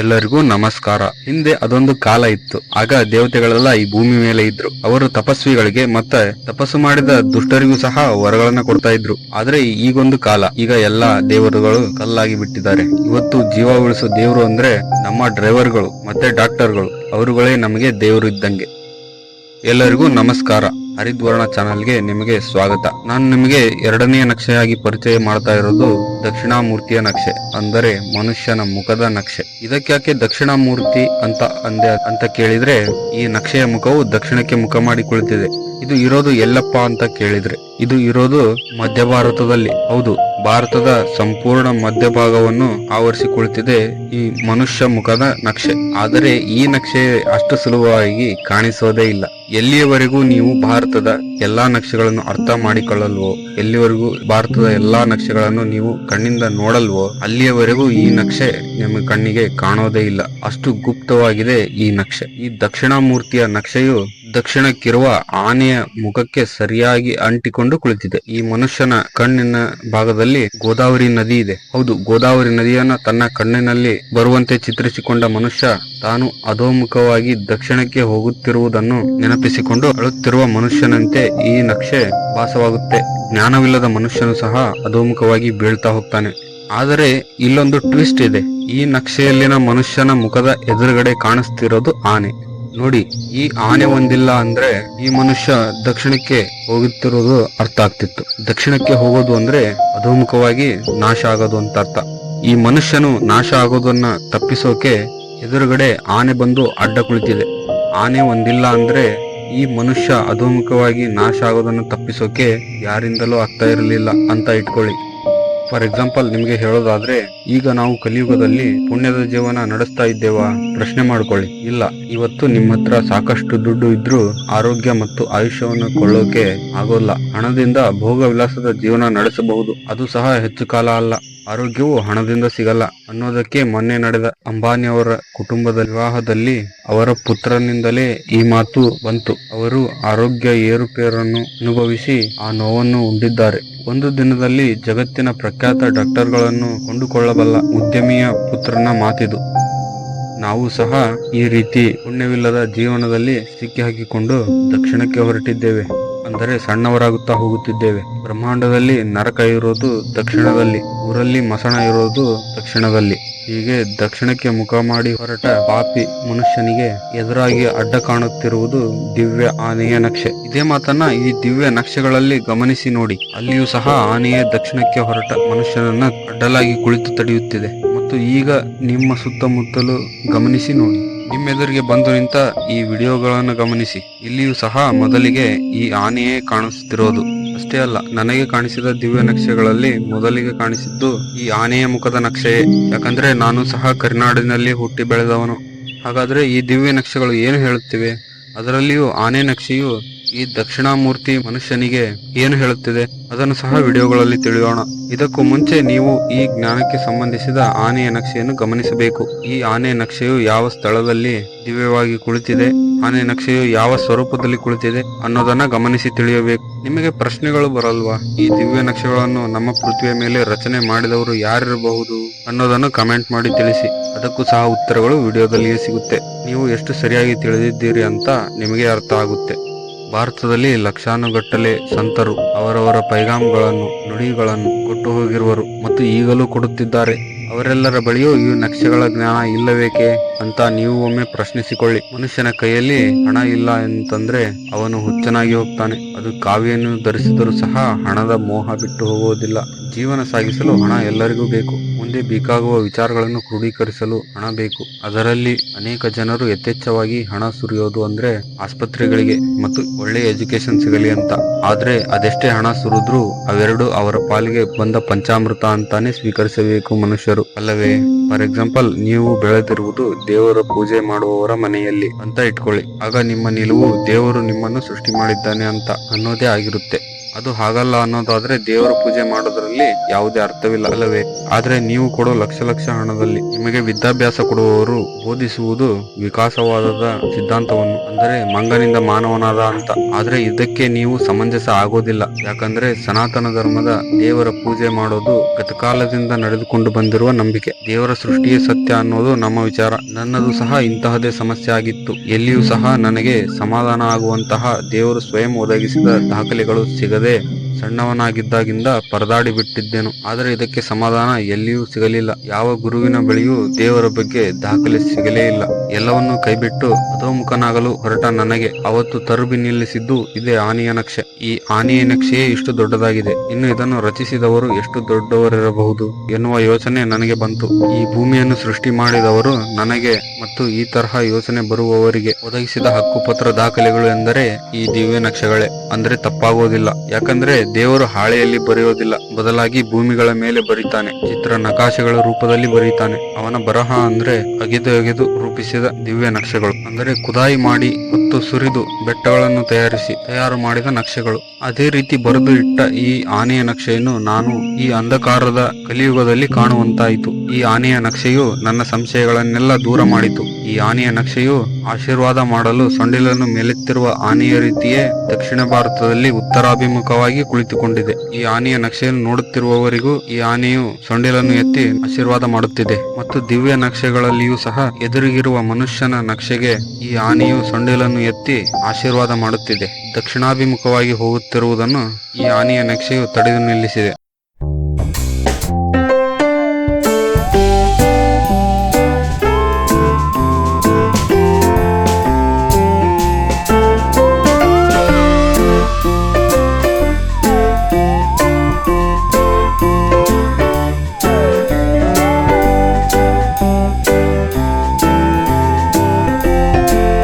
ಎಲ್ಲರಿಗೂ ನಮಸ್ಕಾರ. ಹಿಂದೆ ಅದೊಂದು ಕಾಲ ಇತ್ತು. ಆಗ ದೇವತೆಗಳೆಲ್ಲ ಈ ಭೂಮಿ ಮೇಲೆ ಇದ್ರು. ಅವರು ತಪಸ್ವಿಗಳಿಗೆ ಮತ್ತೆ ತಪಸ್ಸು ಮಾಡಿದ ದುಷ್ಟರಿಗೂ ಸಹ ವರಗಳನ್ನ ಕೊಡ್ತಾ ಇದ್ರು. ಆದ್ರೆ ಈಗೊಂದು ಕಾಲ, ಈಗ ಎಲ್ಲಾ ದೇವರುಗಳು ಕಲ್ಲಾಗಿ ಬಿಟ್ಟಿದ್ದಾರೆ. ಇವತ್ತು ಜೀವ ಉಳಿಸೋ ದೇವರು ಅಂದ್ರೆ ನಮ್ಮ ಡ್ರೈವರ್ಗಳು ಮತ್ತೆ ಡಾಕ್ಟರ್ಗಳು. ಅವರುಗಳೇ ನಮಗೆ ದೇವರು ಇದ್ದಂಗೆ. ಎಲ್ಲರಿಗೂ ನಮಸ್ಕಾರ. ಹರಿದ್ವರ್ಣ ಚಾನಲ್ಗೆ ನಿಮಗೆ ಸ್ವಾಗತ. ನಾನು ನಿಮಗೆ ಎರಡನೆಯ ನಕ್ಷೆಯಾಗಿ ಪರಿಚಯ ಮಾಡ್ತಾ ಇರೋದು ದಕ್ಷಿಣಾಮೂರ್ತಿಯ ನಕ್ಷೆ, ಅಂದರೆ ಮನುಷ್ಯನ ಮುಖದ ನಕ್ಷೆ. ಇದಕ್ಕಾಕೆ ದಕ್ಷಿಣಾಮೂರ್ತಿ ಅಂತ ಕೇಳಿದ್ರೆ, ಈ ನಕ್ಷೆಯ ಮುಖವು ದಕ್ಷಿಣಕ್ಕೆ ಮುಖ ಮಾಡಿ ಕುಳಿತಿದೆ. ಇದು ಇರೋದು ಎಲ್ಲಪ್ಪ ಅಂತ ಕೇಳಿದ್ರೆ, ಇದು ಇರೋದು ಮಧ್ಯ ಭಾರತದಲ್ಲಿ. ಹೌದು, ಭಾರತದ ಸಂಪೂರ್ಣ ಮಧ್ಯಭಾಗವನ್ನು ಆವರಿಸಿ ಕುಳಿತಿದೆ ಈ ಮನುಷ್ಯ ಮುಖದ ನಕ್ಷೆ. ಆದರೆ ಈ ನಕ್ಷೆ ಅಷ್ಟು ಸುಲಭವಾಗಿ ಕಾಣಿಸೋದೇ ಇಲ್ಲ. ಎಲ್ಲಿಯವರೆಗೂ ನೀವು ಭಾರತದ ಎಲ್ಲಾ ನಕ್ಷೆಗಳನ್ನು ಅರ್ಥ ಮಾಡಿಕೊಳ್ಳಲ್ವೋ, ಎಲ್ಲಿವರೆಗೂ ಭಾರತದ ಎಲ್ಲಾ ನಕ್ಷೆಗಳನ್ನು ನೀವು ಕಣ್ಣಿಂದ ನೋಡಲ್ವೋ, ಅಲ್ಲಿಯವರೆಗೂ ಈ ನಕ್ಷೆ ನಿಮ್ಮ ಕಣ್ಣಿಗೆ ಕಾಣೋದೇ ಇಲ್ಲ. ಅಷ್ಟು ಗುಪ್ತವಾಗಿದೆ ಈ ನಕ್ಷೆ. ಈ ದಕ್ಷಿಣಾಮೂರ್ತಿಯ ನಕ್ಷೆಯು ದಕ್ಷಿಣಕ್ಕಿರುವ ಆನೆಯ ಮುಖಕ್ಕೆ ಸರಿಯಾಗಿ ಅಂಟಿಕೊಂಡು ಕುಳಿತಿದೆ. ಈ ಮನುಷ್ಯನ ಕಣ್ಣಿನ ಭಾಗದಲ್ಲಿ ಗೋದಾವರಿ ನದಿ ಇದೆ. ಹೌದು, ಗೋದಾವರಿ ನದಿಯನ್ನ ತನ್ನ ಕಣ್ಣಿನಲ್ಲಿ ಬರುವಂತೆ ಚಿತ್ರಿಸಿಕೊಂಡ ಮನುಷ್ಯ ತಾನು ಅಧೋಮುಖವಾಗಿ ದಕ್ಷಿಣಕ್ಕೆ ಹೋಗುತ್ತಿರುವುದನ್ನು ನೆನಪಿಸಿಕೊಂಡು ಅಳುತ್ತಿರುವ ಮನುಷ್ಯನಂತೆ ಈ ನಕ್ಷೆ ಭಾಸವಾಗುತ್ತೆ. ಜ್ಞಾನವಿಲ್ಲದ ಮನುಷ್ಯನು ಸಹ ಅಧೋಮುಖವಾಗಿ ಬೀಳ್ತಾ ಹೋಗ್ತಾನೆ. ಆದರೆ ಇಲ್ಲೊಂದು ಟ್ವಿಸ್ಟ್ ಇದೆ. ಈ ನಕ್ಷೆಯಲ್ಲಿನ ಮನುಷ್ಯನ ಮುಖದ ಎದುರುಗಡೆ ಕಾಣಿಸ್ತಿರೋದು ಆನೆ. ನೋಡಿ, ಈ ಆನೆ ಒಂದಿಲ್ಲ ಅಂದ್ರೆ ಈ ಮನುಷ್ಯ ದಕ್ಷಿಣಕ್ಕೆ ಹೋಗುತ್ತಿರೋದು ಅರ್ಥ ಆಗ್ತಿತ್ತು. ದಕ್ಷಿಣಕ್ಕೆ ಹೋಗೋದು ಅಂದ್ರೆ ಅಧೋಮುಖವಾಗಿ ನಾಶ ಆಗೋದು ಅಂತ ಅರ್ಥ. ಈ ಮನುಷ್ಯನು ನಾಶ ಆಗೋದನ್ನ ತಪ್ಪಿಸೋಕೆ ಎದುರುಗಡೆ ಆನೆ ಬಂದು ಅಡ್ಡ ಕುಳಿತಿದೆ. ಆನೆ ಒಂದಿಲ್ಲ ಅಂದ್ರೆ ಈ ಮನುಷ್ಯ ಅಧೋಮುಖವಾಗಿ ನಾಶ ಆಗೋದನ್ನು ತಪ್ಪಿಸೋಕೆ ಯಾರಿಂದಲೂ ಆಗ್ತಾ ಇರಲಿಲ್ಲ ಅಂತ ಇಟ್ಕೊಳ್ಳಿ. ಫಾರ್ ಎಕ್ಸಾಂಪಲ್ ನಿಮಗೆ ಹೇಳೋದಾದ್ರೆ, ಈಗ ನಾವು ಕಲಿಯುಗದಲ್ಲಿ ಪುಣ್ಯದ ಜೀವನ ನಡೆಸ್ತಾ ಇದ್ದೇವಾ? ಪ್ರಶ್ನೆ ಮಾಡ್ಕೊಳ್ಳಿ. ಇಲ್ಲ. ಇವತ್ತು ನಿಮ್ಮ ಹತ್ರ ಸಾಕಷ್ಟು ದುಡ್ಡು ಇದ್ರೂ ಆರೋಗ್ಯ ಮತ್ತು ಆಯುಷ್ಯವನ್ನು ಕೊಳ್ಳೋಕೆ ಆಗೋಲ್ಲ. ಹಣದಿಂದ ಭೋಗ ವಿಲಾಸದ ಜೀವನ ನಡೆಸಬಹುದು, ಅದು ಸಹ ಹೆಚ್ಚು ಕಾಲ ಅಲ್ಲ. ಆರೋಗ್ಯವು ಹಣದಿಂದ ಸಿಗಲ್ಲ ಅನ್ನೋದಕ್ಕೆ ಮೊನ್ನೆ ನಡೆದ ಅಂಬಾನಿಯವರ ಕುಟುಂಬದ ವಿವಾಹದಲ್ಲಿ ಅವರ ಪುತ್ರನಿಂದಲೇ ಈ ಮಾತು ಬಂತು. ಅವರು ಆರೋಗ್ಯ ಏರುಪೇರನ್ನು ಅನುಭವಿಸಿ ಆ ನೋವನ್ನು ಉಂಡಿದ್ದಾರೆ. ಒಂದು ದಿನದಲ್ಲಿ ಜಗತ್ತಿನ ಪ್ರಖ್ಯಾತ ಡಾಕ್ಟರ್ಗಳನ್ನು ಕೊಂಡುಕೊಳ್ಳಬಲ್ಲ ಉದ್ಯಮಿಯ ಪುತ್ರನ ಮಾತಿದು. ನಾವು ಸಹ ಈ ರೀತಿ ಪುಣ್ಯವಿಲ್ಲದ ಜೀವನದಲ್ಲಿ ಸಿಕ್ಕಿ ಹಾಕಿಕೊಂಡು ದಕ್ಷಿಣಕ್ಕೆ ಹೊರಟಿದ್ದೇವೆ, ಅಂದರೆ ಸಣ್ಣವರಾಗುತ್ತಾ ಹೋಗುತ್ತಿದ್ದೇವೆ. ಬ್ರಹ್ಮಾಂಡದಲ್ಲಿ ನರಕ ಇರೋದು ದಕ್ಷಿಣದಲ್ಲಿ, ಊರಲ್ಲಿ ಮಸಣ ಇರೋದು ದಕ್ಷಿಣದಲ್ಲಿ. ಹೀಗೆ ದಕ್ಷಿಣಕ್ಕೆ ಮುಖ ಮಾಡಿ ಹೊರಟ ಪಾಪಿ ಮನುಷ್ಯನಿಗೆ ಎದುರಾಗಿ ಅಡ್ಡ ಕಾಣುತ್ತಿರುವುದು ದಿವ್ಯ ಆನೆಯ ನಕ್ಷೆ. ಇದೇ ಮಾತನ್ನ ಈ ದಿವ್ಯ ನಕ್ಷೆಗಳಲ್ಲಿ ಗಮನಿಸಿ ನೋಡಿ. ಅಲ್ಲಿಯೂ ಸಹ ಆನೆಯೇ ದಕ್ಷಿಣಕ್ಕೆ ಹೊರಟ ಮನುಷ್ಯನನ್ನ ಅಡ್ಡಲಾಗಿ ಕುಳಿತು ತಡೆಯುತ್ತಿದೆ. ಮತ್ತು ಈಗ ನಿಮ್ಮ ಸುತ್ತಮುತ್ತಲು ಗಮನಿಸಿ ನೋಡಿ. ನಿಮ್ಮೆದುರಿಗೆ ಬಂದು ನಿಂತ ಈ ವಿಡಿಯೋಗಳನ್ನು ಗಮನಿಸಿ. ಇಲ್ಲಿಯೂ ಸಹ ಮೊದಲಿಗೆ ಈ ಆನೆಯೇ ಕಾಣಿಸುತ್ತಿರೋದು. ಅಷ್ಟೇ ಅಲ್ಲ, ನನಗೆ ಕಾಣಿಸಿದ ದಿವ್ಯ ನಕ್ಷೆಗಳಲ್ಲಿ ಮೊದಲಿಗೆ ಕಾಣಿಸಿದ್ದು ಈ ಆನೆಯ ಮುಖದ ನಕ್ಷೆಯೇ. ಯಾಕಂದ್ರೆ ನಾನು ಸಹ ಕರ್ನಾಡಿನಲ್ಲಿ ಹುಟ್ಟಿ ಬೆಳೆದವನು. ಹಾಗಾದ್ರೆ ಈ ದಿವ್ಯ ನಕ್ಷೆಗಳು ಏನು ಹೇಳುತ್ತಿವೆ? ಅದರಲ್ಲಿಯೂ ಆನೆ ನಕ್ಷೆಯು ಈ ದಕ್ಷಿಣಾಮೂರ್ತಿ ಮನುಷ್ಯನಿಗೆ ಏನು ಹೇಳುತ್ತಿದೆ ಅದನ್ನು ಸಹ ವಿಡಿಯೋಗಳಲ್ಲಿ ತಿಳಿಯೋಣ. ಇದಕ್ಕೂ ಮುಂಚೆ ನೀವು ಈ ಜ್ಞಾನಕ್ಕೆ ಸಂಬಂಧಿಸಿದ ಆನೆಯ ನಕ್ಷೆಯನ್ನು ಗಮನಿಸಬೇಕು. ಈ ಆನೆ ನಕ್ಷೆಯು ಯಾವ ಸ್ಥಳದಲ್ಲಿ ದಿವ್ಯವಾಗಿ ಕುಳಿತಿದೆ, ಆನೆ ನಕ್ಷೆಯು ಯಾವ ಸ್ವರೂಪದಲ್ಲಿ ಕುಳಿತಿದೆ ಅನ್ನೋದನ್ನ ಗಮನಿಸಿ ತಿಳಿಯಬೇಕು. ನಿಮಗೆ ಪ್ರಶ್ನೆಗಳು ಬರಲ್ವಾ? ಈ ದಿವ್ಯ ನಕ್ಷೆಗಳನ್ನು ನಮ್ಮ ಪೃಥ್ವಿಯ ಮೇಲೆ ರಚನೆ ಮಾಡಿದವರು ಯಾರಿರಬಹುದು ಅನ್ನೋದನ್ನು ಕಮೆಂಟ್ ಮಾಡಿ ತಿಳಿಸಿ. ಅದಕ್ಕೂ ಸಹ ಉತ್ತರಗಳು ವಿಡಿಯೋದಲ್ಲಿಯೇ ಸಿಗುತ್ತೆ. ನೀವು ಎಷ್ಟು ಸರಿಯಾಗಿ ತಿಳಿದಿದ್ದೀರಿ ಅಂತ ನಿಮಗೆ ಅರ್ಥ ಆಗುತ್ತೆ. ಭಾರತದಲ್ಲಿ ಲಕ್ಷಾನುಗಟ್ಟಲೆ ಸಂತರು ಅವರವರ ಪೈಗಾಮ್ಗಳನ್ನು, ನುಡಿಗಳನ್ನು ಕೊಟ್ಟು ಹೋಗಿರುವರು ಮತ್ತು ಈಗಲೂ ಕೊಡುತ್ತಿದ್ದಾರೆ. ಅವರೆಲ್ಲರ ಬಳಿಯೂ ಈ ನಕ್ಷೆಗಳ ಜ್ಞಾನ ಇಲ್ಲವೇಕೆ ಅಂತ ನೀವು ಒಮ್ಮೆ ಪ್ರಶ್ನಿಸಿಕೊಳ್ಳಿ. ಮನುಷ್ಯನ ಕೈಯಲ್ಲಿ ಹಣ ಇಲ್ಲ ಅಂತಂದ್ರೆ ಅವನು ಹುಚ್ಚನಾಗಿ ಹೋಗ್ತಾನೆ. ಅದು ಕಾವಿಯನ್ನು ಧರಿಸಿದರೂ ಸಹ ಹಣದ ಮೋಹ ಬಿಟ್ಟು ಹೋಗುವುದಿಲ್ಲ. ಜೀವನ ಸಾಗಿಸಲು ಹಣ ಎಲ್ಲರಿಗೂ ಬೇಕು. ಮುಂದೆ ಬೇಕಾಗುವ ವಿಚಾರಗಳನ್ನು ಕ್ರೋಢೀಕರಿಸಲು ಹಣ ಬೇಕು. ಅದರಲ್ಲಿ ಅನೇಕ ಜನರು ಯಥೇಚ್ಛವಾಗಿ ಹಣ ಸುರಿಯೋದು ಅಂದ್ರೆ ಆಸ್ಪತ್ರೆಗಳಿಗೆ ಮತ್ತು ಒಳ್ಳೆ ಎಜುಕೇಶನ್ ಸಿಗಲಿ ಅಂತ. ಆದ್ರೆ ಅದೆಷ್ಟೇ ಹಣ ಸುರಿದ್ರೂ ಅವೆರಡು ಅವರ ಪಾಲಿಗೆ ಬಂದ ಪಂಚಾಮೃತ ಅಂತಾನೆ ಸ್ವೀಕರಿಸಬೇಕು ಮನುಷ್ಯರು, ಅಲ್ಲವೇ? ಫಾರ್ ಎಕ್ಸಾಂಪಲ್, ನೀವು ಬೆಳೆದಿರುವುದು ದೇವರ ಪೂಜೆ ಮಾಡುವವರ ಮನೆಯಲ್ಲಿ ಅಂತ ಇಟ್ಕೊಳ್ಳಿ. ಆಗ ನಿಮ್ಮ ನಿಲುವು ದೇವರು ನಿಮ್ಮನ್ನು ಸೃಷ್ಟಿ ಮಾಡಿದ್ದಾನೆ ಅಂತ ಅನ್ನೋದೇ ಆಗಿರುತ್ತೆ. ಅದು ಹಾಗಲ್ಲ ಅನ್ನೋದಾದ್ರೆ ದೇವರ ಪೂಜೆ ಮಾಡೋದ್ರಲ್ಲಿ ಯಾವುದೇ ಅರ್ಥವಿಲ್ಲ ಅಲ್ಲವೇ? ಆದ್ರೆ ನೀವು ಕೊಡೋ ಲಕ್ಷ ಲಕ್ಷ ಹಣದಲ್ಲಿ ನಿಮಗೆ ವಿದ್ಯಾಭ್ಯಾಸ ಕೊಡುವವರು ಬೋಧಿಸುವುದು ವಿಕಾಸವಾದದ ಸಿದ್ಧಾಂತವನ್ನು, ಅಂದರೆ ಮಂಗನಿಂದ ಮಾನವನಾದ ಅಂತ. ಆದ್ರೆ ಇದಕ್ಕೆ ನೀವು ಸಮಂಜಸ ಆಗೋದಿಲ್ಲ. ಯಾಕಂದ್ರೆ ಸನಾತನ ಧರ್ಮದ ದೇವರ ಪೂಜೆ ಮಾಡೋದು ಗತಕಾಲದಿಂದ ನಡೆದುಕೊಂಡು ಬಂದಿರುವ ನಂಬಿಕೆ. ದೇವರ ಸೃಷ್ಟಿಯೇ ಸತ್ಯ ಅನ್ನೋದು ನಮ್ಮ ವಿಚಾರ. ನನ್ನದು ಸಹ ಇಂತಹದೇ ಸಮಸ್ಯೆ ಆಗಿತ್ತು. ಎಲ್ಲಿಯೂ ಸಹ ನನಗೆ ಸಮಾಧಾನ ಆಗುವಂತಹ ದೇವರು ಸ್ವಯಂ ಒದಗಿಸಿದ ದಾಖಲೆಗಳು ಸಿಗದೆ ಸಣ್ಣವನಾಗಿದ್ದಾಗಿಂದ ಪರದಾಡಿ ಬಿಟ್ಟಿದ್ದೆನು. ಆದರೆ ಇದಕ್ಕೆ ಸಮಾಧಾನ ಎಲ್ಲಿಯೂ ಸಿಗಲಿಲ್ಲ. ಯಾವ ಗುರುವಿನ ಬಳಿಯೂ ದೇವರ ಬಗ್ಗೆ ದಾಖಲೆ ಸಿಗಲೇ ಇಲ್ಲ. ಎಲ್ಲವನ್ನೂ ಕೈಬಿಟ್ಟು ಅಧೋಮುಖನಾಗಲು ಹೊರಟ ನನಗೆ ಅವತ್ತು ತರುಬಿ ನಿಲ್ಲಿಸಿದ್ದು ಇದೇ ಆನೆಯ ನಕ್ಷೆ. ಈ ಆನೆಯ ನಕ್ಷೆಯೇ ಇಷ್ಟು ದೊಡ್ಡದಾಗಿದೆ, ಇನ್ನು ಇದನ್ನು ರಚಿಸಿದವರು ಎಷ್ಟು ದೊಡ್ಡವರಿರಬಹುದು ಎನ್ನುವ ಯೋಚನೆ ನನಗೆ ಬಂತು. ಈ ಭೂಮಿಯನ್ನು ಸೃಷ್ಟಿ ಮಾಡಿದವರು ನನಗೆ ಮತ್ತು ಈ ತರಹ ಯೋಚನೆ ಬರುವವರಿಗೆ ಒದಗಿಸಿದ ಹಕ್ಕುಪತ್ರ ದಾಖಲೆಗಳು ಎಂದರೆ ಈ ದಿವ್ಯ ನಕ್ಷೆಗಳೇ. ಅಂದ್ರೆ ತಪ್ಪಾಗೋದಿಲ್ಲ. ಯಾಕಂದ್ರೆ ದೇವರು ಹಾಳೆಯಲ್ಲಿ ಬರೆಯೋದಿಲ್ಲ, ಬದಲಾಗಿ ಭೂಮಿಗಳ ಮೇಲೆ ಬರೀತಾನೆ. ಚಿತ್ರ ನಕಾಶೆಗಳ ರೂಪದಲ್ಲಿ ಬರೀತಾನೆ. ಅವನ ಬರಹ ಅಂದ್ರೆ ಅಗೆದು ರೂಪಿಸಿದ ದಿವ್ಯ ನಕ್ಷೆಗಳು. ಅಂದರೆ ಖುದಾಯಿ ಮಾಡಿ ಹೊತ್ತು ಸುರಿದು ಬೆಟ್ಟಗಳನ್ನು ತಯಾರು ಮಾಡಿದ ನಕ್ಷೆಗಳು. ಅದೇ ರೀತಿ ಬರೆದು ಇಟ್ಟ ಈ ಆನೆಯ ನಕ್ಷೆಯನ್ನು ನಾನು ಈ ಅಂಧಕಾರದ ಕಲಿಯುಗದಲ್ಲಿ ಕಾಣುವಂತಾಯಿತು. ಈ ಆನೆಯ ನಕ್ಷೆಯು ನನ್ನ ಸಂಶಯಗಳನ್ನೆಲ್ಲ ದೂರ ಮಾಡಿತು. ಈ ಆನೆಯ ನಕ್ಷೆಯು ಆಶೀರ್ವಾದ ಮಾಡಲು ಸೊಂಡಿಲನ್ನು ಮೇಲೆತ್ತಿರುವ ಆನೆಯ ರೀತಿಯೇ ದಕ್ಷಿಣ ಭಾರತದಲ್ಲಿ ಉತ್ತರಾಭಿಮುಖವಾಗಿ ಕುಳಿತುಕೊಂಡಿದೆ. ಈ ಆನೆಯ ನಕ್ಷೆಯನ್ನು ನೋಡುತ್ತಿರುವವರಿಗೂ ಈ ಆನೆಯು ಸೊಂಡಿಲನ್ನು ಎತ್ತಿ ಆಶೀರ್ವಾದ ಮಾಡುತ್ತಿದೆ. ಮತ್ತು ದಿವ್ಯ ನಕ್ಷೆಗಳಲ್ಲಿಯೂ ಸಹ ಎದುರಿಗಿರುವ ಮನುಷ್ಯನ ನಕ್ಷೆಗೆ ಈ ಆನೆಯು ಸೊಂಡಿಲನ್ನು ಎತ್ತಿ ಆಶೀರ್ವಾದ ಮಾಡುತ್ತಿದೆ. ದಕ್ಷಿಣಾಭಿಮುಖವಾಗಿ ಹೋಗುತ್ತಿರುವುದನ್ನು ಈ ಆನೆಯ ನಕ್ಷೆಯು ತಡೆದು ನಿಲ್ಲಿಸಿದೆ.